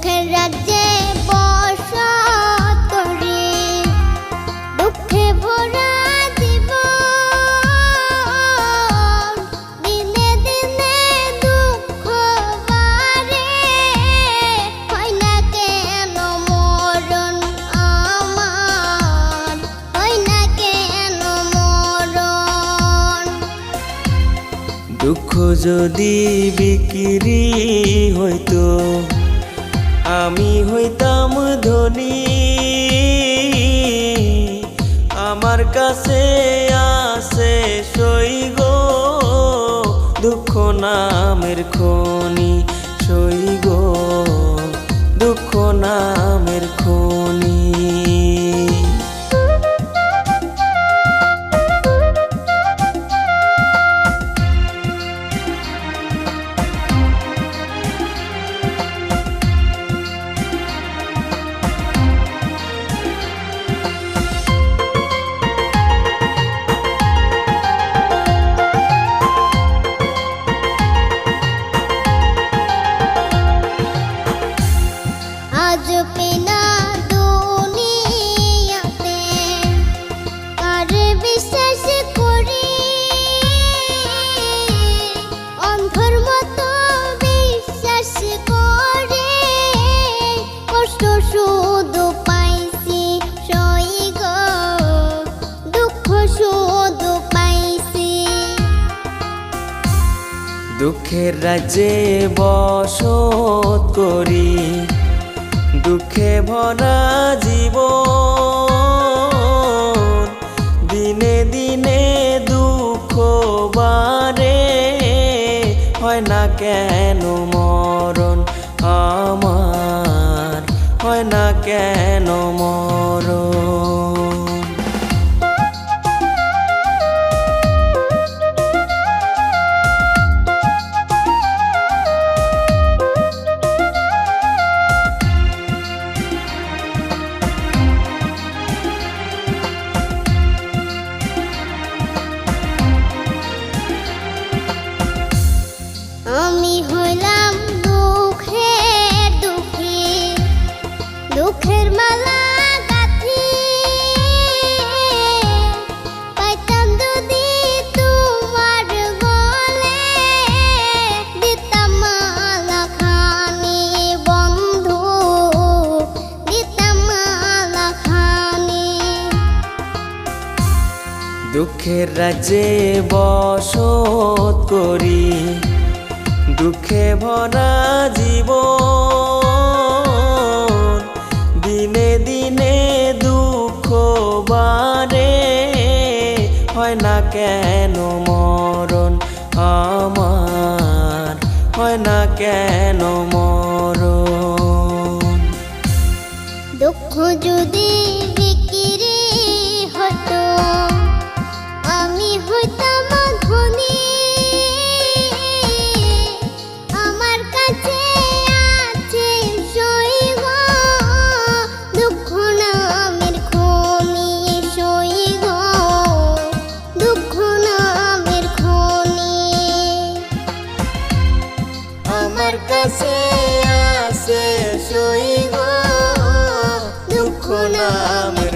সুখের রাজ্যে বসত করি, দুঃখে ভরা জীবন, দিনে দিনে দুঃখ বাড়ে, হয় না কেন মরণ আমার, হয় না কেন মরণ। দুঃখ যদি বিক্রি হইতো আমি হইতাম ধনী, আমার কাছে আছে সই গো দুঃখ নামের খনি, সই গো দুঃখ নামের খনি। আজ পেনা দুনিয়াতে কার বিশ্বাস করি, অন্ধর মতো বিশ্বাস করে কষ্ট শুধু পাইছি সই গো দুঃখ শুধু পাইছি। দুঃখের রাজ্যে বসত করি, দুঃখে ভরা জীবন, দিনে দিনে দুঃখ বাড়ে, হয় না কেন মরণ আমার, হয় না কেন মরণ। আমি হইলাম দুঃখের দুঃখী, দুঃখের মালা গাঁথি, পাইতাম যদি তোমার গলে, দিতাম মালা খানি বন্ধু, দিতাম মালা খানি। দুঃখের রাজ্যে বসত করি, দুঃখে ভরা জীবন, দিনে দিনে দুঃখ বাড়ে, হয় না কেন মরণ আমার, হয় না কেন মরণ। দুঃখ যদি বিক্রি হতো আমি হইতাম ধনী, আমার কাছে আছে সই গো দুঃখ নামের খনি, সই গো দুঃখ নামের খনি। আমার কাছে আছে সই গো দুঃখ নামের